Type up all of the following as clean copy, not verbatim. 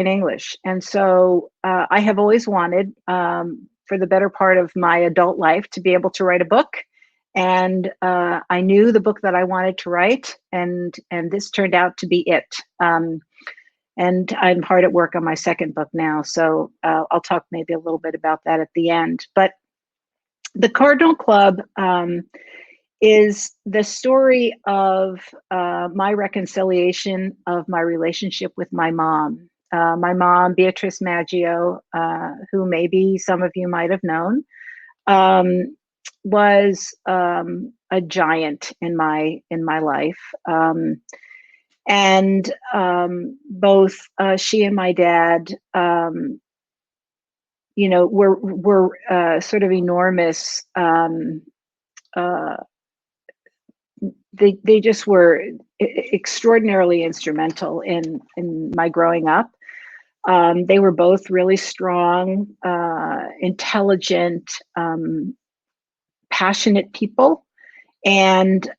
in English. And so I have always wanted, for the better part of my adult life, to be able to write a book. And I knew the book that I wanted to write, and this turned out to be it. And I'm hard at work on my second book now, so I'll talk maybe a little bit about that at the end. But the Cardinal Club is the story of my reconciliation of my relationship with my mom. My mom, Beatrice Maggio, who maybe some of you might have known, was a giant in my life. And both she and my dad, were sort of enormous. They just were extraordinarily instrumental in my growing up. They were both really strong, intelligent, passionate people, and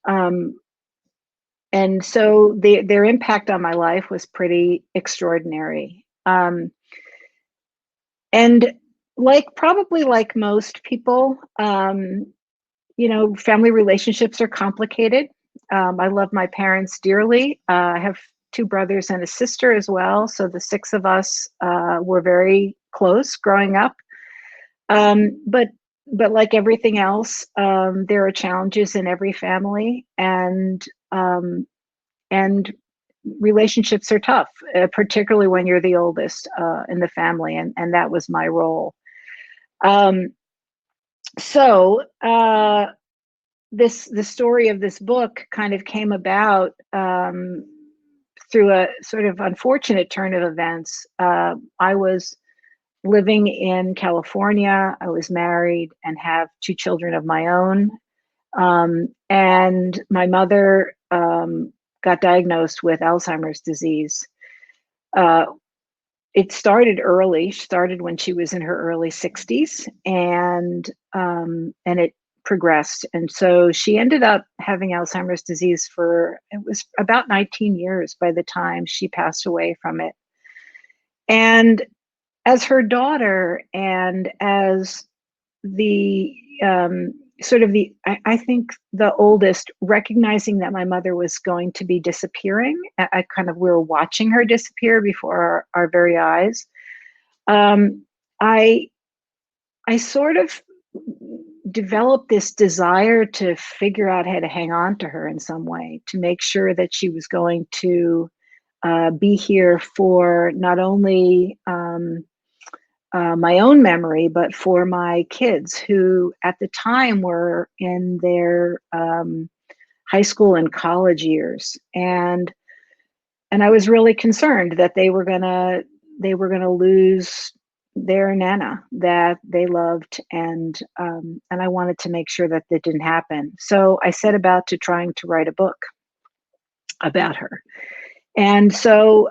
so their impact on my life was pretty extraordinary. And probably like most people, family relationships are complicated. I love my parents dearly. I have 2 brothers and a sister as well. So the 6 of us were very close growing up. But like everything else, there are challenges in every family, and relationships are tough, particularly when you're the oldest in the family, and that was my role. So the story of this book kind of came about through a sort of unfortunate turn of events. I was living in California. I was married and have 2 children of my own. And my mother got diagnosed with Alzheimer's disease. It started early. She started when she was in her early 60s, and it progressed. And so she ended up having Alzheimer's disease it was about 19 years by the time she passed away from it. And as her daughter, and as the I think the oldest, recognizing that my mother was going to be disappearing, we were watching her disappear before our very eyes. I sort of developed this desire to figure out how to hang on to her in some way, to make sure that she was going to be here for not only my own memory, but for my kids, who at the time were in their high school and college years, and I was really concerned that they were gonna lose their Nana that they loved, and I wanted to make sure that that didn't happen. So I set about to trying to write a book about her, and so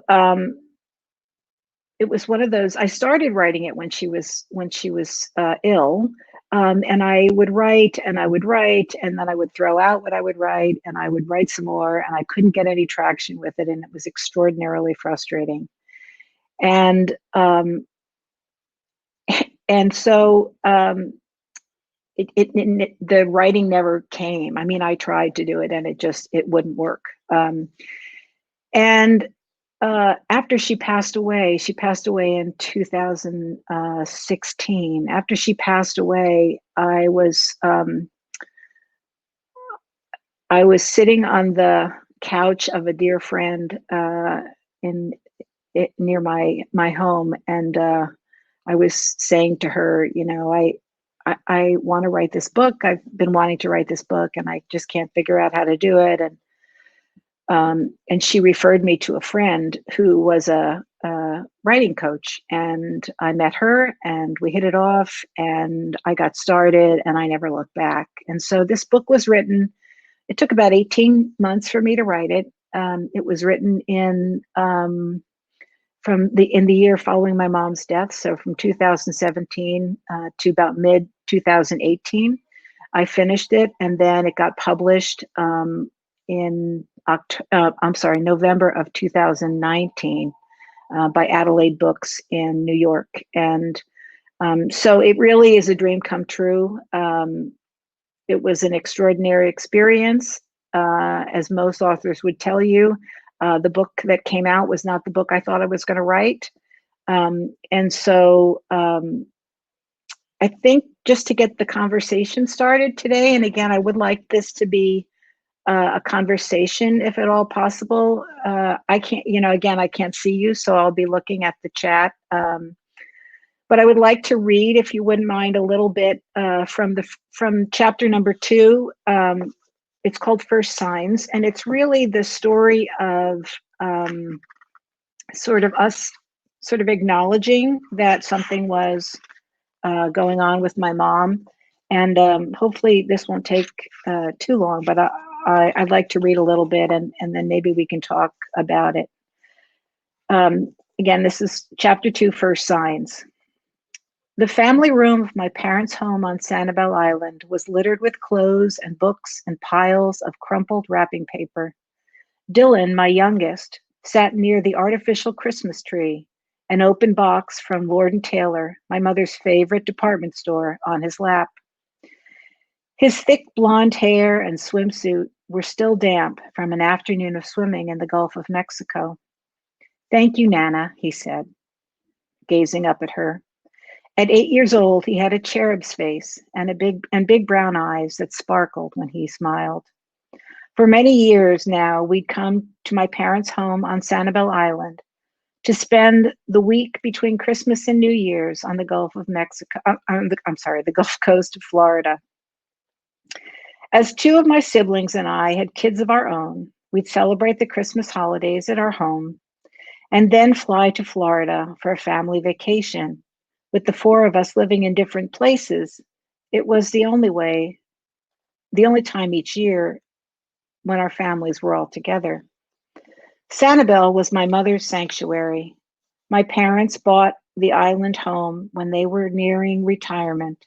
it was one of those. I started writing it when she was ill, and I would write and I would write, and then I would throw out what I would write, and I would write some more, and I couldn't get any traction with it, and it was extraordinarily frustrating. And so the writing never came. I mean, I tried to do it, and it wouldn't work. And after she passed away in 2016. After she passed away, I was sitting on the couch of a dear friend near my home, and I was saying to her, I want to write this book. I've been wanting to write this book, and I just can't figure out how to do it. And she referred me to a friend who was a writing coach, and I met her, and we hit it off, and I got started, and I never looked back. And so this book was written. It took about 18 months for me to write it. It was written in the year following my mom's death, so from 2017 to about mid 2018, I finished it, and then it got published in November of 2019. by Adelaide Books in New York. And so it really is a dream come true. It was an extraordinary experience, as most authors would tell you. The book that came out was not the book I thought I was going to write. And so I think just to get the conversation started today, and again, I would like this to be a conversation if at all possible. I can't, again, I can't see you, so I'll be looking at the chat. But I would like to read, if you wouldn't mind, a little bit from chapter number 2. It's called First Signs, and it's really the story of sort of us sort of acknowledging that something was going on with my mom. And hopefully this won't take too long, but I'd like to read a little bit, and then maybe we can talk about it. Again, this is chapter 2, First Signs. The family room of my parents' home on Sanibel Island was littered with clothes and books and piles of crumpled wrapping paper. Dylan, my youngest, sat near the artificial Christmas tree, an open box from Lord & Taylor, my mother's favorite department store, on his lap. His thick blonde hair and swimsuit were still damp from an afternoon of swimming in the Gulf of Mexico. "Thank you, Nana," he said, gazing up at her. At 8 years old, he had a cherub's face and big brown eyes that sparkled when he smiled. For many years now, we'd come to my parents' home on Sanibel Island to spend the week between Christmas and New Year's on the Gulf of Mexico. The Gulf Coast of Florida. As 2 of my siblings and I had kids of our own, we'd celebrate the Christmas holidays at our home and then fly to Florida for a family vacation. With the 4 of us living in different places, it was the only time each year when our families were all together. Sanibel was my mother's sanctuary. My parents bought the island home when they were nearing retirement,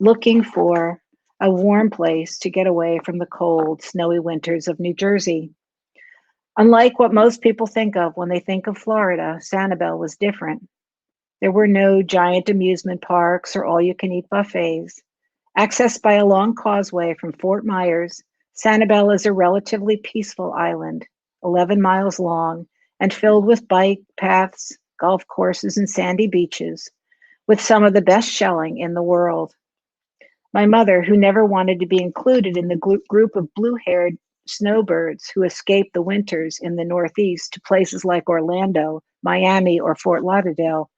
looking for a warm place to get away from the cold, snowy winters of New Jersey. Unlike what most people think of when they think of Florida, Sanibel was different. There were no giant amusement parks or all-you-can-eat buffets. Accessed by a long causeway from Fort Myers, Sanibel is a relatively peaceful island, 11 miles long and filled with bike paths, golf courses, and sandy beaches, with some of the best shelling in the world. My mother, who never wanted to be included in the group of blue-haired snowbirds who escaped the winters in the Northeast to places like Orlando, Miami, or Fort Lauderdale,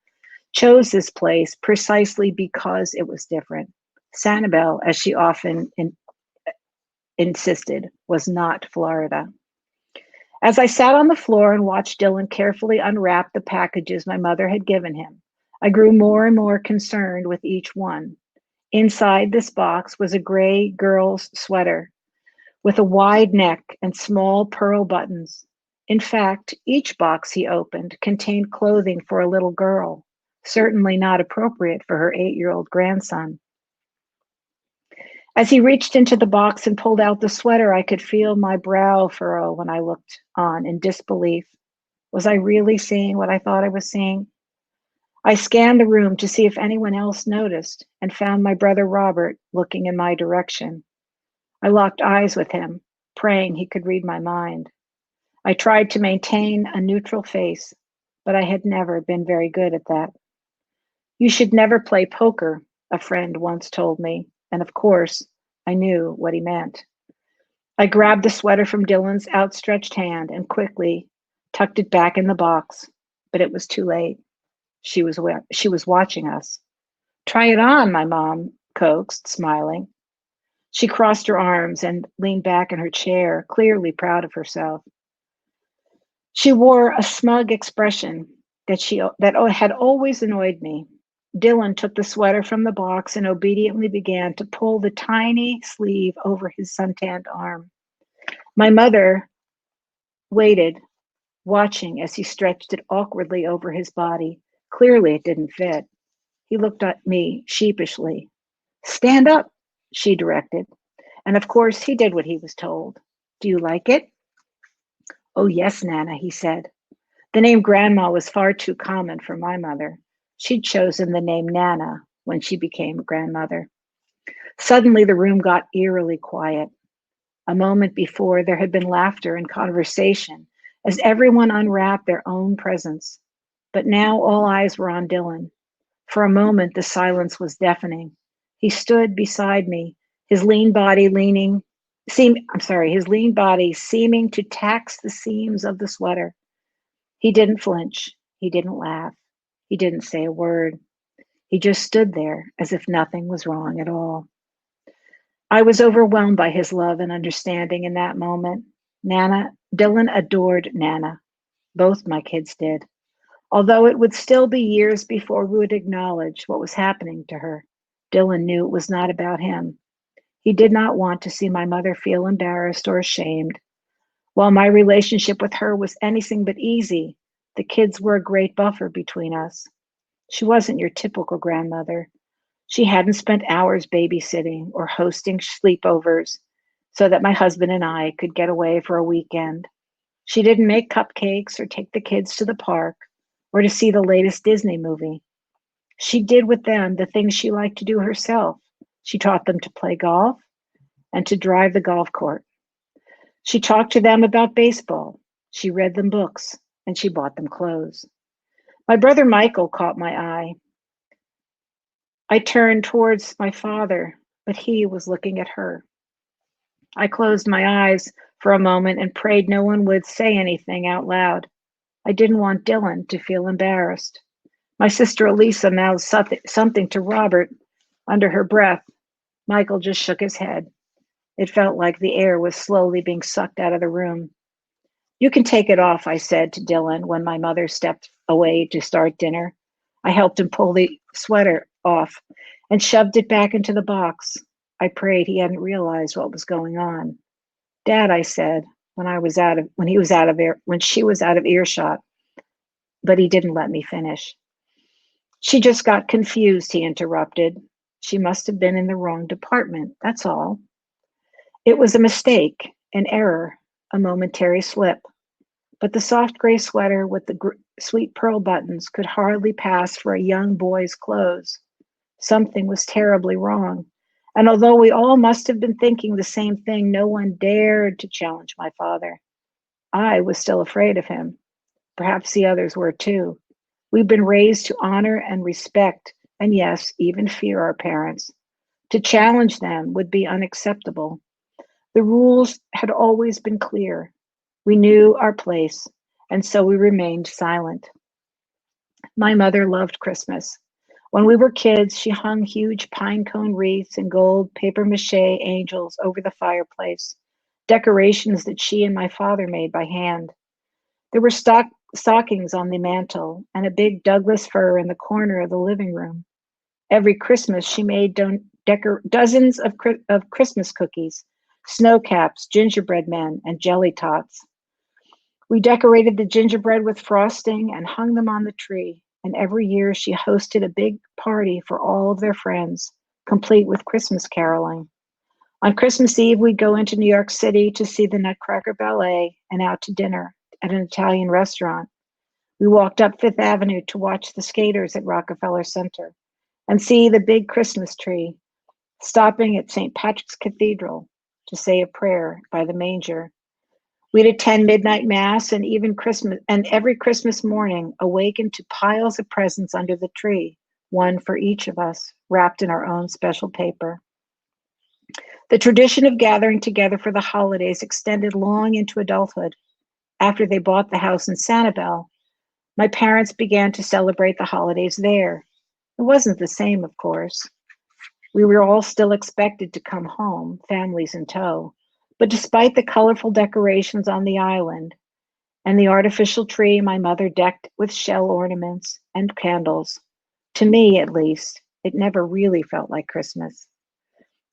chose this place precisely because it was different. Sanibel, as she often insisted, was not Florida. As I sat on the floor and watched Dylan carefully unwrap the packages my mother had given him, I grew more and more concerned with each one. Inside this box was a gray girl's sweater with a wide neck and small pearl buttons. In fact, each box he opened contained clothing for a little girl, certainly not appropriate for her 8-year-old grandson. As he reached into the box and pulled out the sweater, I could feel my brow furrow when I looked on in disbelief. Was I really seeing what I thought I was seeing? I scanned the room to see if anyone else noticed and found my brother Robert looking in my direction. I locked eyes with him, praying he could read my mind. I tried to maintain a neutral face, but I had never been very good at that. "You should never play poker," a friend once told me, and of course, I knew what he meant. I grabbed the sweater from Dylan's outstretched hand and quickly tucked it back in the box, but it was too late. She was watching us. "Try it on," my mom coaxed, smiling. She crossed her arms and leaned back in her chair, clearly proud of herself. She wore a smug expression that had always annoyed me. Dylan took the sweater from the box and obediently began to pull the tiny sleeve over his suntanned arm. My mother waited, watching as he stretched it awkwardly over his body. Clearly, it didn't fit. He looked at me sheepishly. "Stand up," she directed. And of course, he did what he was told. "Do you like it?" "Oh, yes, Nana," he said. The name Grandma was far too common for my mother. She'd chosen the name Nana when she became a grandmother. Suddenly, the room got eerily quiet. A moment before, there had been laughter and conversation as everyone unwrapped their own presents. But now all eyes were on Dylan. For a moment, the silence was deafening. He stood beside me, his lean body his lean body seeming to tax the seams of the sweater. He didn't flinch. He didn't laugh. He didn't say a word. He just stood there as if nothing was wrong at all. I was overwhelmed by his love and understanding in that moment. Dylan adored Nana. Both my kids did. Although it would still be years before we would acknowledge what was happening to her, Dylan knew it was not about him. He did not want to see my mother feel embarrassed or ashamed. While my relationship with her was anything but easy, the kids were a great buffer between us. She wasn't your typical grandmother. She hadn't spent hours babysitting or hosting sleepovers so that my husband and I could get away for a weekend. She didn't make cupcakes or take the kids to the park or to see the latest Disney movie. She did with them the things she liked to do herself. She taught them to play golf and to drive the golf cart. She talked to them about baseball. She read them books and she bought them clothes. My brother Michael caught my eye. I turned towards my father, but he was looking at her. I closed my eyes for a moment and prayed no one would say anything out loud. I didn't want Dylan to feel embarrassed. My sister Elisa mouthed something to Robert under her breath. Michael just shook his head. It felt like the air was slowly being sucked out of the room. You can take it off, I said to Dylan when my mother stepped away to start dinner. I helped him pull the sweater off and shoved it back into the box. I prayed he hadn't realized what was going on. Dad, I said, when she was out of earshot, but he didn't let me finish. She just got confused, he interrupted. She must have been in the wrong department, that's all. It was a mistake, an error, a momentary slip. But the soft gray sweater with the sweet pearl buttons could hardly pass for a young boy's clothes. Something was terribly wrong. And although we all must have been thinking the same thing, no one dared to challenge my father. I was still afraid of him. Perhaps the others were too. We've been raised to honor and respect, and yes, even fear our parents. To challenge them would be unacceptable. The rules had always been clear. We knew our place, and so we remained silent. My mother loved Christmas. When we were kids, she hung huge pine cone wreaths and gold paper mache angels over the fireplace, decorations that she and my father made by hand. There were stockings on the mantel and a big Douglas fir in the corner of the living room. Every Christmas, she made dozens of Christmas cookies, snow caps, gingerbread men, and jelly tots. We decorated the gingerbread with frosting and hung them on the tree. And every year she hosted a big party for all of their friends, complete with Christmas caroling. On Christmas Eve, we'd go into New York City to see the Nutcracker Ballet and out to dinner at an Italian restaurant. We walked up Fifth Avenue to watch the skaters at Rockefeller Center and see the big Christmas tree, stopping at St. Patrick's Cathedral to say a prayer by the manger. We'd attend midnight mass and every Christmas morning awaken to piles of presents under the tree, one for each of us, wrapped in our own special paper. The tradition of gathering together for the holidays extended long into adulthood. After they bought the house in Sanibel, my parents began to celebrate the holidays there. It wasn't the same, of course. We were all still expected to come home, families in tow. But despite the colorful decorations on the island and the artificial tree my mother decked with shell ornaments and candles, to me at least, it never really felt like Christmas.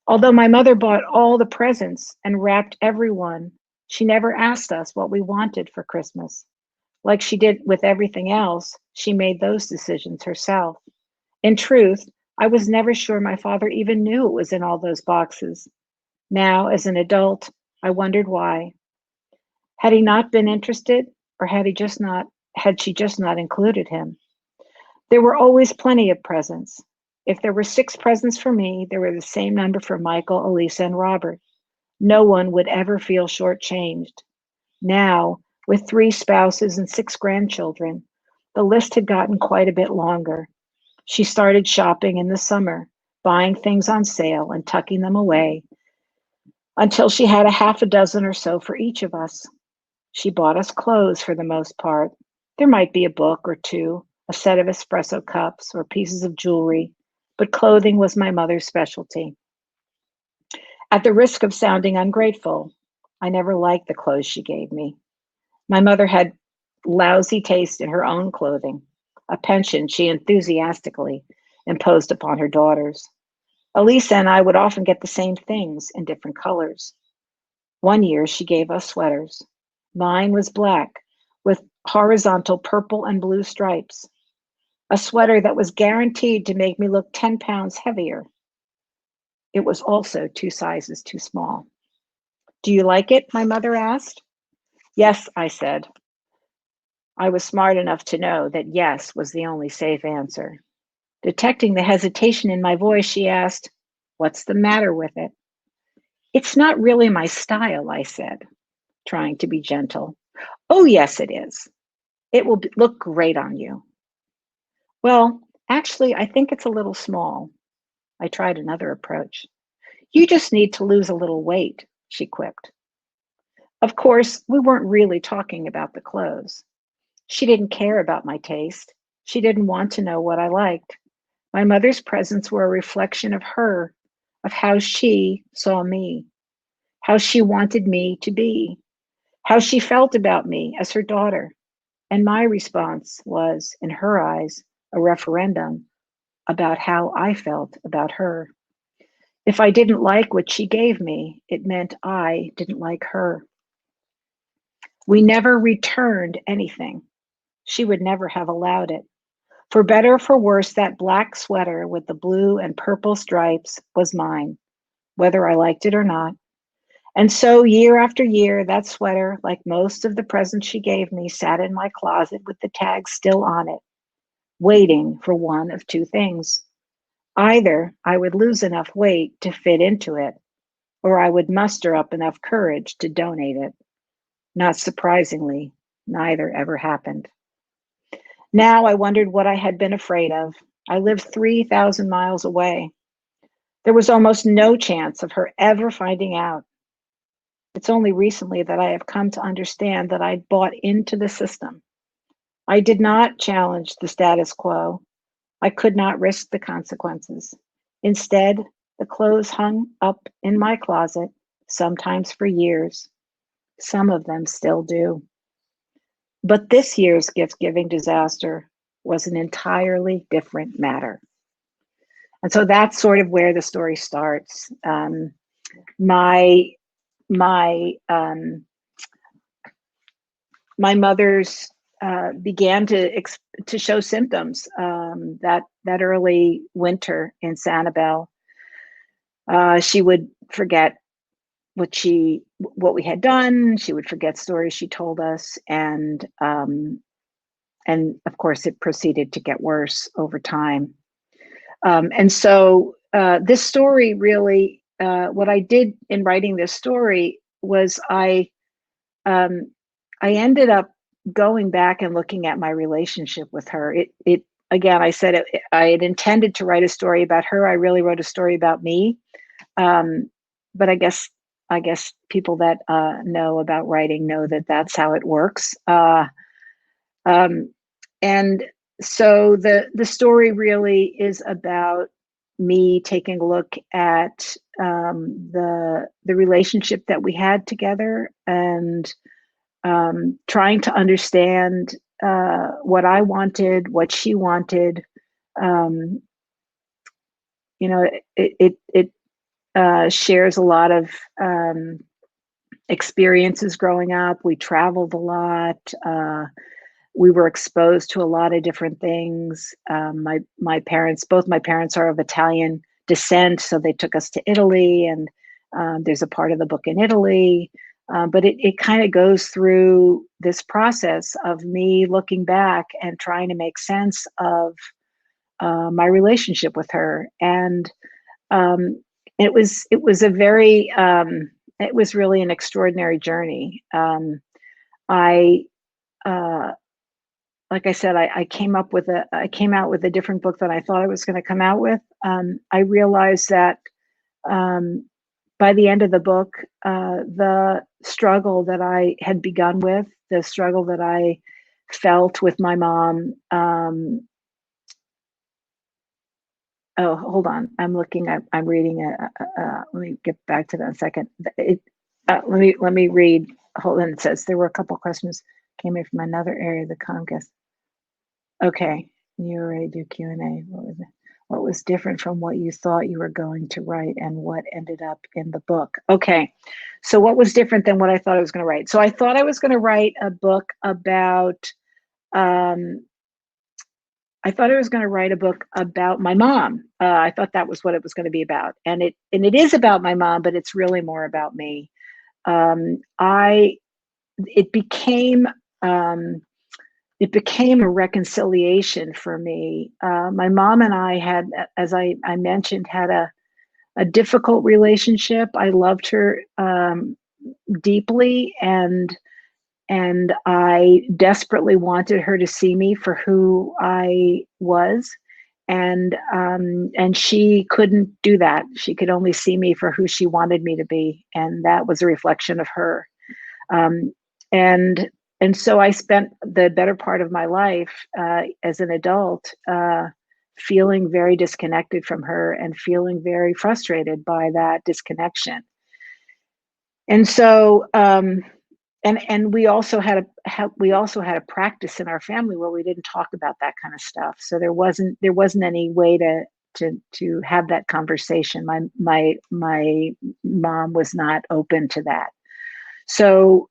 Although my mother bought all the presents and wrapped everyone, she never asked us what we wanted for Christmas. Like she did with everything else, she made those decisions herself. In truth, I was never sure my father even knew it was in all those boxes. Now, as an adult, I wondered why. Had he not been interested, or had he just not had she just not included him? There were always plenty of presents. If there were 6 presents for me, there were the same number for Michael, Elisa, and Robert. No one would ever feel shortchanged. Now, with 3 spouses and 6 grandchildren, the list had gotten quite a bit longer. She started shopping in the summer, buying things on sale and tucking them away until she had a half a dozen or so for each of us. She bought us clothes for the most part. There might be a book or two, a set of espresso cups, or pieces of jewelry, but clothing was my mother's specialty. At the risk of sounding ungrateful, I never liked the clothes she gave me. My mother had lousy taste in her own clothing, a penchant she enthusiastically imposed upon her daughters. Elisa and I would often get the same things in different colors. One year she gave us sweaters. Mine was black with horizontal purple and blue stripes, a sweater that was guaranteed to make me look 10 pounds heavier. It was also 2 sizes too small. Do you like it? My mother asked. Yes, I said. I was smart enough to know that yes was the only safe answer. Detecting the hesitation in my voice, she asked, "What's the matter with it?" "It's not really my style," I said, trying to be gentle. "Oh, yes, it is. It will look great on you." "Well, actually, I think it's a little small." I tried another approach. "You just need to lose a little weight," she quipped. Of course, we weren't really talking about the clothes. She didn't care about my taste. She didn't want to know what I liked. My mother's presents were a reflection of her, of how she saw me, how she wanted me to be, how she felt about me as her daughter. And my response was, in her eyes, a referendum about how I felt about her. If I didn't like what she gave me, it meant I didn't like her. We never returned anything. She would never have allowed it. For better or for worse, that black sweater with the blue and purple stripes was mine, whether I liked it or not. And so, year after year, that sweater, like most of the presents she gave me, sat in my closet with the tag still on it, waiting for one of 2 things. Either I would lose enough weight to fit into it, or I would muster up enough courage to donate it. Not surprisingly, neither ever happened. Now I wondered what I had been afraid of. I lived 3,000 miles away. There was almost no chance of her ever finding out. It's only recently that I have come to understand that I'd bought into the system. I did not challenge the status quo. I could not risk the consequences. Instead, the clothes hung up in my closet, sometimes for years. Some of them still do. But this year's gift-giving disaster was an entirely different matter. And so that's sort of where the story starts. My mother's began to show symptoms that early winter in Sanibel. She would forget what we had done. She would forget stories she told us, and of course, it proceeded to get worse over time. And so this story really, what I did in writing this story was I ended up going back and looking at my relationship with her. It again, I said I had intended to write a story about her. I really wrote a story about me. But I guess people that know about writing know that that's how it works. And so the story really is about me taking a look at the relationship that we had together, and trying to understand what I wanted, what she wanted. It shares a lot of experiences growing up. We traveled a lot. We were exposed to a lot of different things. My parents, both my parents are of Italian descent, so they took us to Italy, and there's a part of the book in Italy. But it kind of goes through this process of me looking back and trying to make sense of my relationship with her. And um, it was a very it was really an extraordinary journey. I uh, like I said, I came up with I came out with a different book than I thought I was going to come out with. I realized that um, by the end of the book, the struggle that I had begun with, the struggle that I felt with my mom. Oh, hold on. I'm looking. I'm reading it. Let me get back to that in a second. Let me read. Hold on. It says there were a couple questions came in from another area of the Comcast. Okay, you already do Q&A. What was different from what you thought you were going to write and what ended up in the book? Okay, so what was different than what I thought I was going to write? So I thought I was going to write a book about, um, I thought I was going to write a book about my mom. I thought that was what it was going to be about, and it is about my mom, but it's really more about me. I it became. It became a reconciliation for me. My mom and I had, as I mentioned, had a difficult relationship. I loved her deeply, and I desperately wanted her to see me for who I was, and she couldn't do that. She could only see me for who she wanted me to be, and that was a reflection of her. Um, and and so I spent the better part of my life as an adult feeling very disconnected from her and feeling very frustrated by that disconnection. And so and we also had a practice in our family where we didn't talk about that kind of stuff. So there wasn't any way to have that conversation. My mom was not open to that. So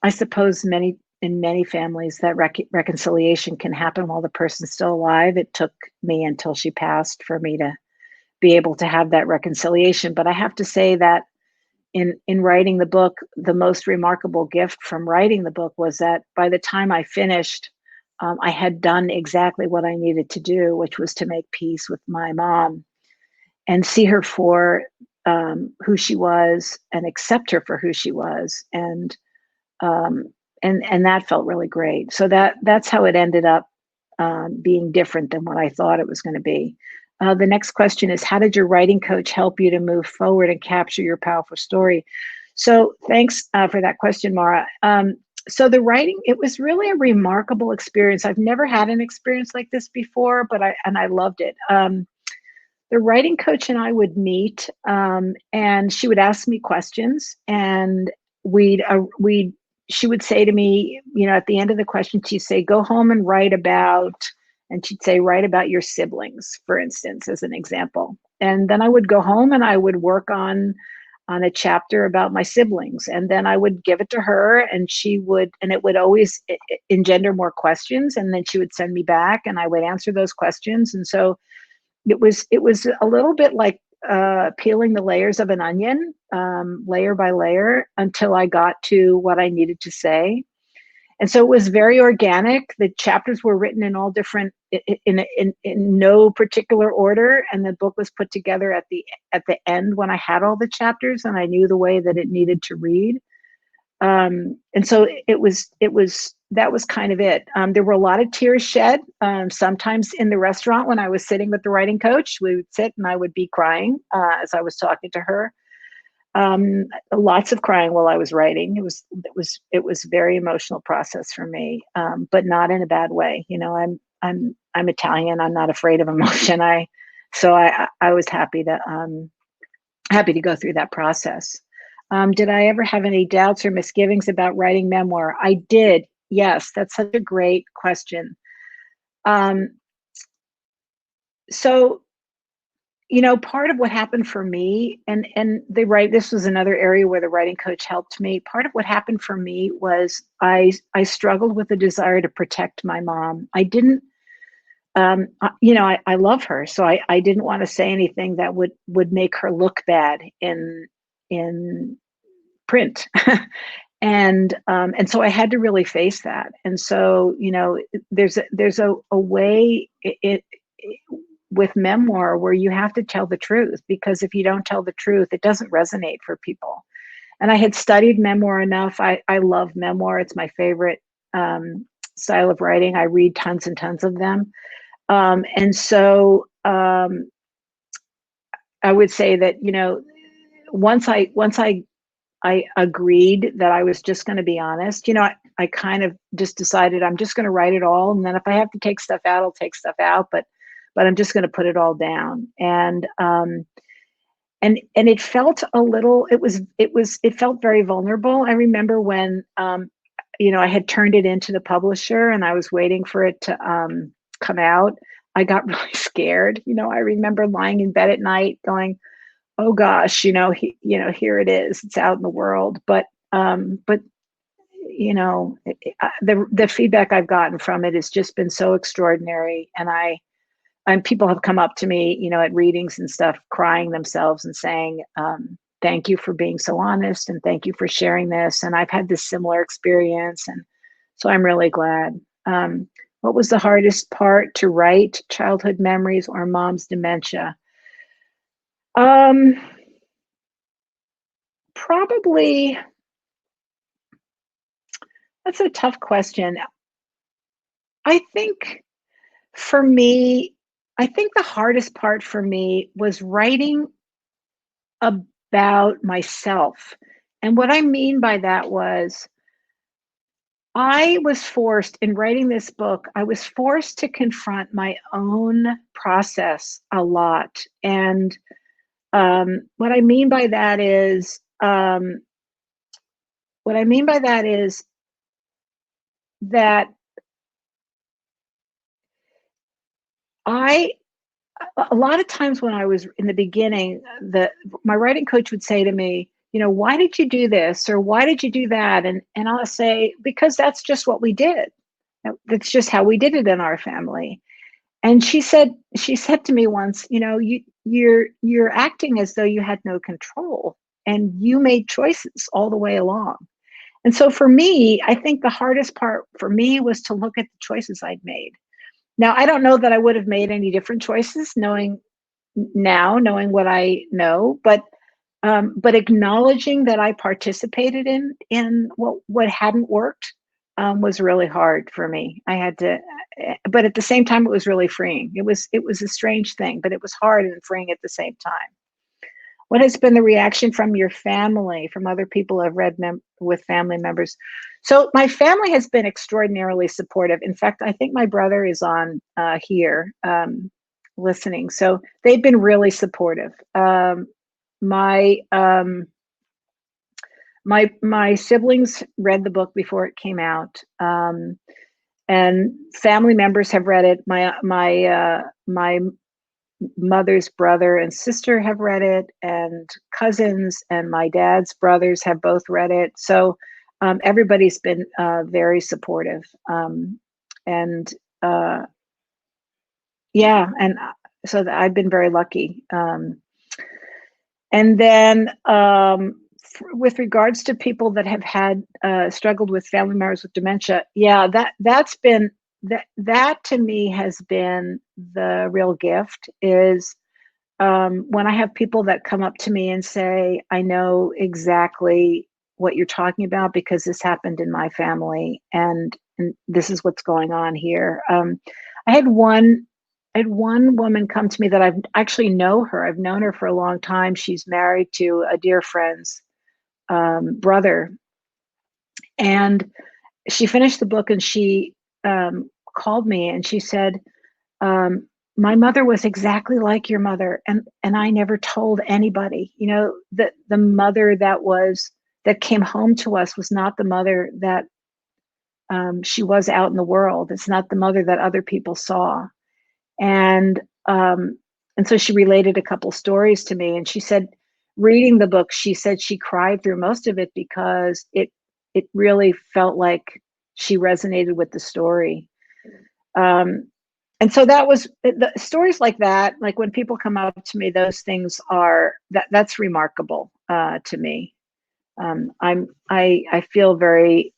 I suppose in many families that reconciliation can happen while the person's still alive. It took me until she passed for me to be able to have that reconciliation. But I have to say that in writing the book, the most remarkable gift from writing the book was that by the time I finished, I had done exactly what I needed to do, which was to make peace with my mom and see her for who she was and accept her for who she was. Um, and that felt really great. So that's how it ended up being different than what I thought it was going to be. The next question is, how did your writing coach help you to move forward and capture your powerful story? So thanks for that question, Mara. So the writing, it was really a remarkable experience. I've never had an experience like this before, but I loved it. The writing coach and I would meet, and she would ask me questions, and we'd she would say to me, at the end of the question, she'd say, "Go home and write about," and she'd say, "Write about your siblings," for instance, as an example. And then I would go home and I would work on a chapter about my siblings, and then I would give it to her, and and it would always engender more questions, and then she would send me back, and I would answer those questions, and so it was a little bit like peeling the layers of an onion, layer by layer, until I got to what I needed to say. And so it was very organic. The chapters were written in all different, in no particular order, and the book was put together at the end when I had all the chapters and I knew the way that it needed to read. And so that was kind of it. There were a lot of tears shed. Sometimes in the restaurant when I was sitting with the writing coach, we would sit and I would be crying as I was talking to her. Lots of crying while I was writing. It was a very emotional process for me, but not in a bad way. I'm Italian. I'm not afraid of emotion. I was happy to go through that process. Did I ever have any doubts or misgivings about writing memoir? I did. Yes, that's such a great question. Um, so, part of what happened for me, and this was another area where the writing coach helped me. Part of what happened for me was I struggled with the desire to protect my mom. I didn't, I love her, so I didn't want to say anything that would make her look bad in print. And so I had to really face that. And so, there's a way with memoir where you have to tell the truth, because if you don't tell the truth, it doesn't resonate for people. And I had studied memoir enough. I love memoir. It's my favorite style of writing. I read tons and tons of them. And so I would say that, once I agreed that I was just going to be honest. I kind of just decided I'm just going to write it all, and then if I have to take stuff out, I'll take stuff out. But I'm just going to put it all down. And it felt a little. It felt very vulnerable. I remember when I had turned it into the publisher, and I was waiting for it to come out. I got really scared. I remember lying in bed at night going, oh gosh, here it is. It's out in the world. But the feedback I've gotten from it has just been so extraordinary. And people have come up to me, at readings and stuff, crying themselves and saying, thank you for being so honest, and thank you for sharing this. And I've had this similar experience. And so I'm really glad. What was the hardest part to write? Childhood memories or mom's dementia? Probably, that's a tough question. I think for me, I think the hardest part for me was writing about myself. And what I mean by that was I was forced, in writing this book, I was forced to confront my own process a lot. And what I mean by that is, that I a lot of times when I was in the beginning, my writing coach would say to me, why did you do this, or why did you do that? And I'll say, because that's just what we did. That's just how we did it in our family. And she said to me once, you're acting as though you had no control, and you made choices all the way along. And so for me, I think the hardest part for me was to look at the choices I'd made. Now, I don't know that I would have made any different choices knowing what I know, but acknowledging that I participated in what hadn't worked was really hard for me. I had to, but at the same time, it was really freeing. It was a strange thing, but it was hard and freeing at the same time. What has been the reaction from your family, from other people I've read with family members? So my family has been extraordinarily supportive. In fact, I think my brother is on here listening. So they've been really supportive. My my siblings read the book before it came out, and family members have read it. My mother's brother and sister have read it, and cousins and my dad's brothers have both read it. So everybody's been very supportive. And yeah, and so I've been very lucky. And then with regards to people that have had struggled with family members with dementia, yeah, that's been that to me has been the real gift. Is when I have people that come up to me and say, I know exactly what you're talking about because this happened in my family, and this is what's going on here. I had one woman come to me that I've actually know her. I've known her for a long time. She's married to a dear friend's brother, and she finished the book, and she called me and she said, my mother was exactly like your mother, and I never told anybody. The mother that came home to us was not the mother that she was out in the world. It's not the mother that other people saw. And so she related a couple stories to me, and she said, reading the book, she said she cried through most of it because it really felt like she resonated with the story. And so that was the stories like that. Like when people come up to me, those things that's remarkable to me. I feel very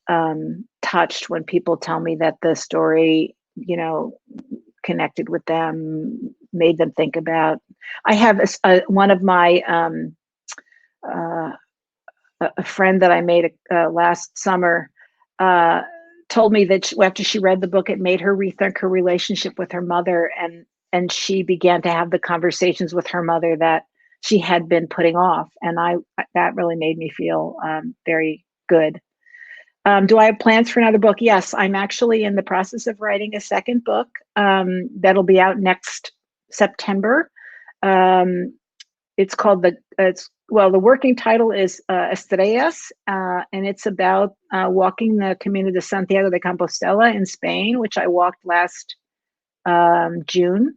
touched when people tell me that the story, connected with them, made them think about. I have one of my uh, a friend that I made last summer uh, told me that after she read the book, it made her rethink her relationship with her mother, and she began to have the conversations with her mother that she had been putting off, and that really made me feel very good. Do I have plans for another book? Yes, I'm actually in the process of writing a second book that'll be out next September. Um, it's called the working title is Estrellas, and it's about walking the Camino de Santiago de Compostela in Spain, which I walked last June.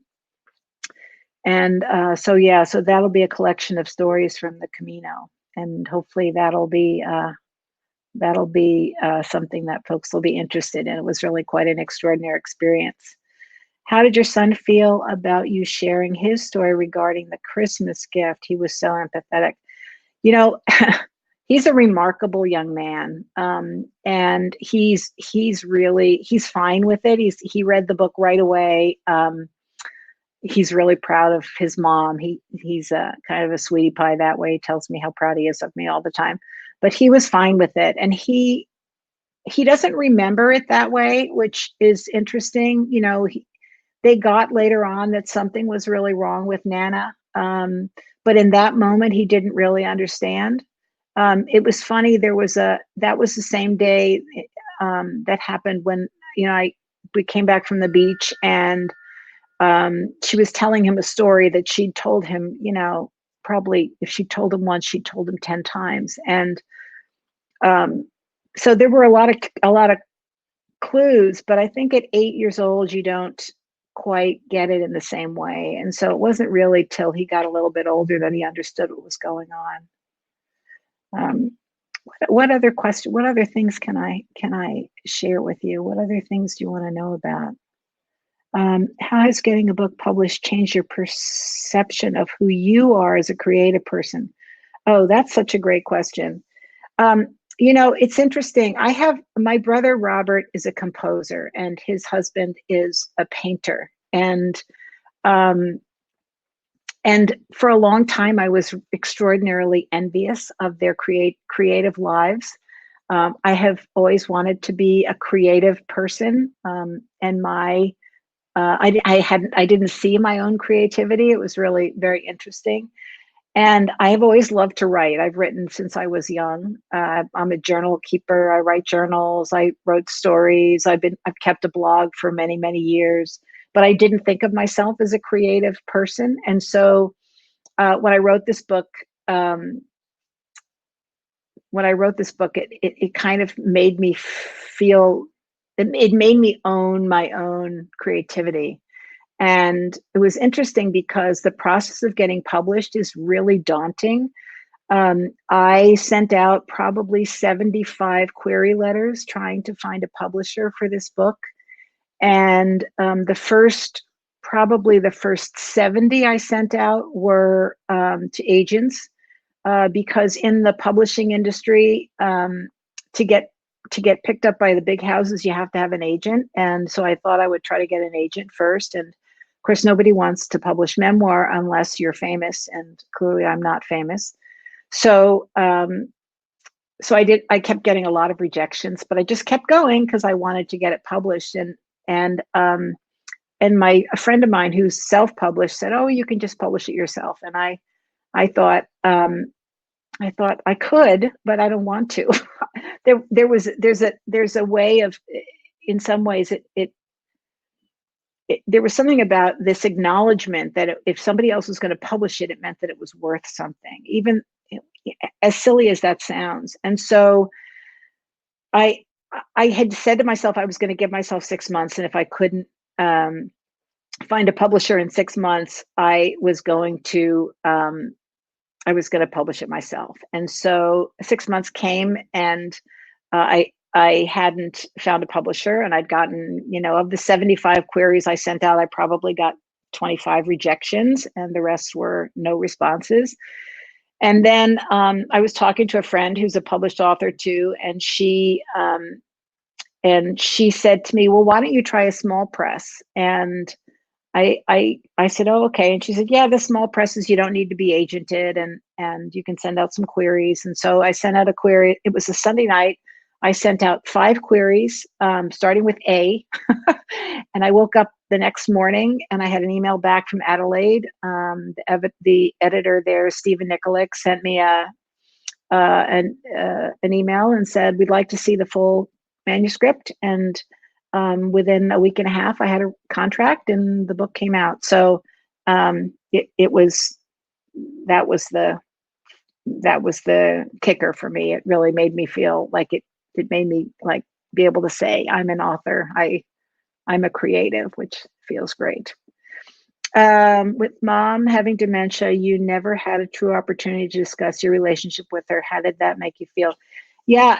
And so that'll be a collection of stories from the Camino, and hopefully that'll be something that folks will be interested in. It was really quite an extraordinary experience. How did your son feel about you sharing his story regarding the Christmas gift? He was so empathetic. You know, he's a remarkable young man, and he's fine with it. He read the book right away. He's really proud of his mom. He's kind of a sweetie pie that way. He tells me how proud he is of me all the time. But he was fine with it, and he doesn't remember it that way, which is interesting. They got later on that something was really wrong with Nana, but in that moment he didn't really understand. It was funny. That was the same day that happened when we came back from the beach, and she was telling him a story that she'd told him. Probably if she told him once, she told him 10 times, and so there were a lot of clues. But I think at 8 years old, you don't quite get it in the same way, and so it wasn't really till he got a little bit older that he understood what was going on. What other things can I share with you? What other things do you want to know about? How has getting a book published changed your perception of who you are as a creative person? Oh, that's such a great question. It's interesting. My brother Robert is a composer, and his husband is a painter. Um, and for a long time, I was extraordinarily envious of their creative lives. I have always wanted to be a creative person, and I didn't see my own creativity. It was really very interesting. And I have always loved to write. I've written since I was young. I'm a journal keeper. I write journals. I wrote stories. I've kept a blog for many, many years, but I didn't think of myself as a creative person. And so when I wrote this book, it kind of made me feel, it made me own my own creativity. And it was interesting because the process of getting published is really daunting. I sent out probably 75 query letters trying to find a publisher for this book. And probably the first 70 I sent out were to agents, because in the publishing industry, to get picked up by the big houses, you have to have an agent. And so I thought I would try to get an agent first. And of course, nobody wants to publish memoir unless you're famous, and clearly I'm not famous. So I kept getting a lot of rejections, but I just kept going because I wanted to get it published. And a friend of mine who's self-published said, "Oh, you can just publish it yourself." And I thought I could, but I don't want to. There's a way of, in some ways, there was something about this acknowledgement that if somebody else was going to publish it, it meant that it was worth something, even as silly as that sounds. And so I had said to myself I was going to give myself 6 months, and if I couldn't find a publisher in 6 months, I was going to publish it myself. And so 6 months came, and I hadn't found a publisher, and I'd gotten, of the 75 queries I sent out, I probably got 25 rejections, and the rest were no responses. And then I was talking to a friend who's a published author too, and she said to me, "Well, why don't you try a small press?" And I said, "Oh, okay." And she said, "Yeah, the small presses, you don't need to be agented, and you can send out some queries." And so I sent out a query. It was a Sunday night. I sent out 5 queries, starting with A. And I woke up the next morning and I had an email back from Adelaide. The editor there, Stephen Nikolic, sent me an email and said, "We'd like to see the full manuscript." And within a week and a half, I had a contract and the book came out. So it was that was the kicker for me. It really made me feel like it made me like be able to say I'm an author. I'm a creative, which feels great. With mom having dementia, you never had a true opportunity to discuss your relationship with her. How did that make you feel? Yeah,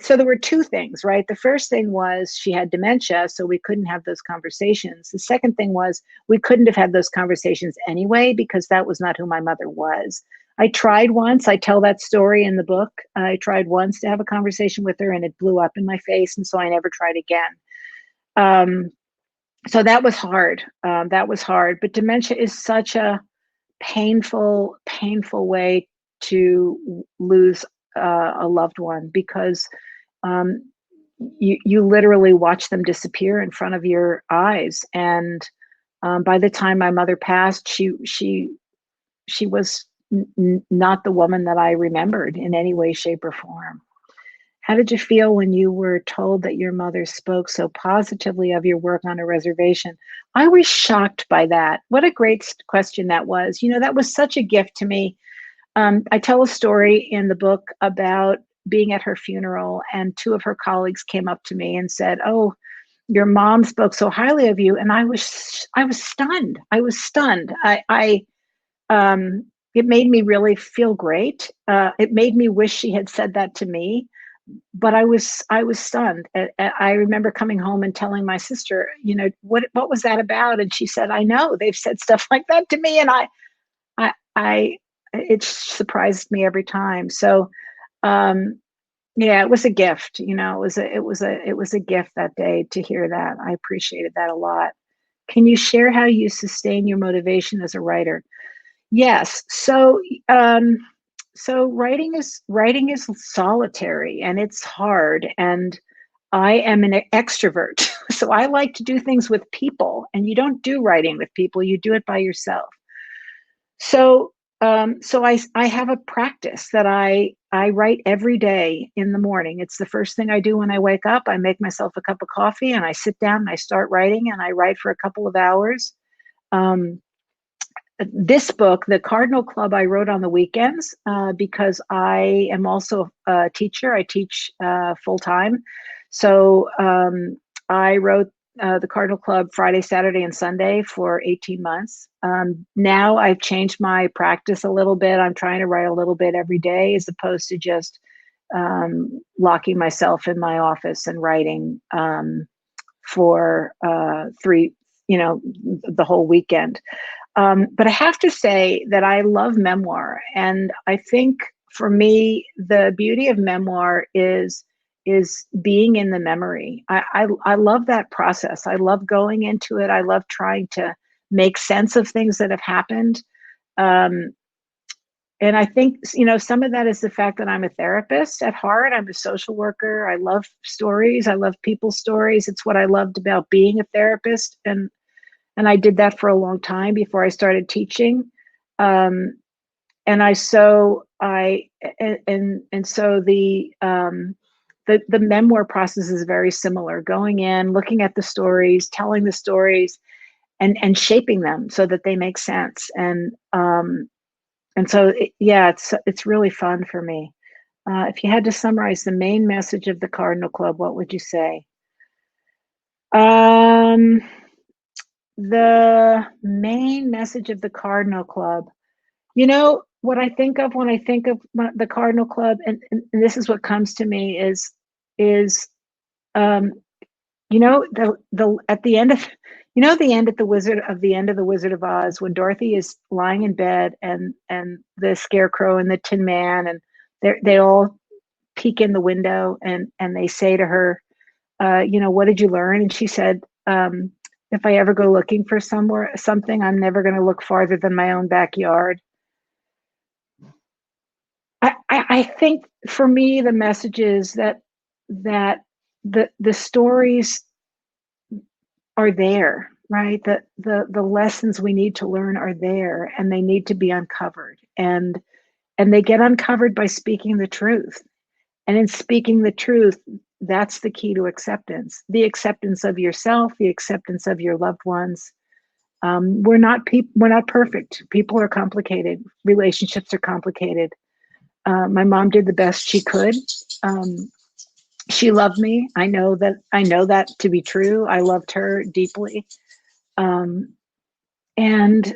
so there were 2 things, right? The first thing was she had dementia, so we couldn't have those conversations. The second thing was we couldn't have had those conversations anyway because that was not who my mother was. I tried once. I tell that story in the book. I tried once to have a conversation with her, and it blew up in my face, and so I never tried again. Um, so that was hard. That was hard. But dementia is such a painful way to lose a loved one because um, you literally watch them disappear in front of your eyes. And by the time my mother passed, she was not the woman that I remembered in any way, shape, or form. How did you feel when you were told that your mother spoke so positively of your work on a reservation? I was shocked by that. What a great question that was. That was such a gift to me. I tell a story in the book about being at her funeral, and 2 of her colleagues came up to me and said, "Oh, your mom spoke so highly of you." And I was stunned. I was stunned. It made me really feel great. It made me wish she had said that to me, but I was stunned. I remember coming home and telling my sister, what was that about? And she said, "I know they've said stuff like that to me," and I it surprised me every time. So, um, yeah, it was a gift. It was a gift that day to hear that. I appreciated that a lot. Can you share how you sustain your motivation as a writer? Yes. So writing is solitary and it's hard, and I am an extrovert. So I like to do things with people, and you don't do writing with people, you do it by yourself. So I have a practice that I write every day in the morning. It's the first thing I do when I wake up. I make myself a cup of coffee and I sit down and I start writing, and I write for a couple of hours. Um, this book, The Cardinal Club, I wrote on the weekends because I am also a teacher. I teach full time. So I wrote The Cardinal Club Friday, Saturday, and Sunday for 18 months. Now I've changed my practice a little bit. I'm trying to write a little bit every day as opposed to just locking myself in my office and writing for the whole weekend. But I have to say that I love memoir, and I think for me, the beauty of memoir is being in the memory. I love that process. I love going into it. I love trying to make sense of things that have happened. Um, and I think some of that is the fact that I'm a therapist at heart. I'm a social worker. I love stories. I love people's stories. It's what I loved about being a therapist, and I did that for a long time before I started teaching. Um, and I so I and so the memoir process is very similar. Going in, looking at the stories, telling the stories, and shaping them so that they make sense. And so yeah, it's really fun for me. If you had to summarize the main message of the Cardinal Club, what would you say? Um, The main message of the Cardinal Club. What I think of when I think of the Cardinal Club, and this is what comes to me is um, the at the end of You know, the end at the end of the Wizard of Oz, when Dorothy is lying in bed and the Scarecrow and the Tin Man and they all peek in the window and they say to her, you know, what did you learn? And she said, if I ever go looking for something, I'm never going to look farther than my own backyard. I think for me, the message is that the stories are there, right? The lessons we need to learn are there, and they need to be uncovered. And they get uncovered by speaking the truth. And in speaking the truth, that's the key to acceptance. The acceptance of yourself, the acceptance of your loved ones. We're not perfect. People are complicated. Relationships are complicated. My mom did the best she could. Um, she loved me. I know that to be true. I loved her deeply. Um, and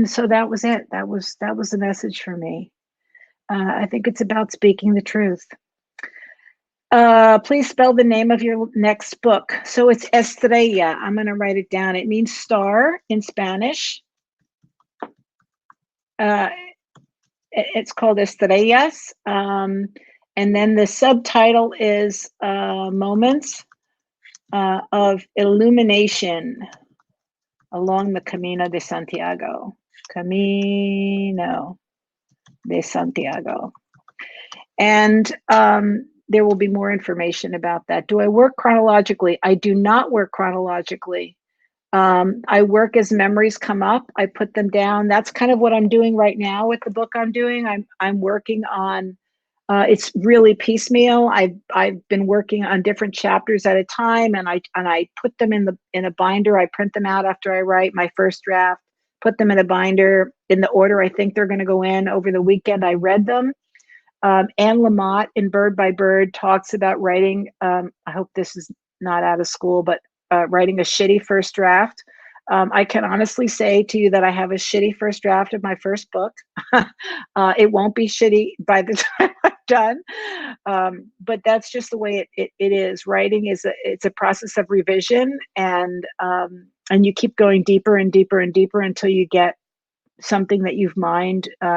so that was it. That was the message for me. I think it's about speaking the truth. Please spell the name of your next book. So it's Estrella. I'm going to write it down. It means star in Spanish. It's called Estrellas. And then the subtitle is Moments of Illumination along the Camino de Santiago. Camino de Santiago. And there will be more information about that. Do I work chronologically? I do not work chronologically. I work as memories come up. I put them down. That's kind of what I'm doing right now with the book I'm doing. I'm working on. It's really piecemeal. I've been working on different chapters at a time, and I put them in a binder. I print them out after I write my first draft. Put them in a binder in the order I think they're going to go in. Over the weekend, I read them. Anne Lamott in Bird by Bird talks about writing. I hope this is not out of school, but writing a shitty first draft. I can honestly say to you that I have a shitty first draft of my first book. It won't be shitty by the time I'm done, but that's just the way it is. Writing it's a process of revision, and you keep going deeper and deeper and deeper until you get something that you've mined.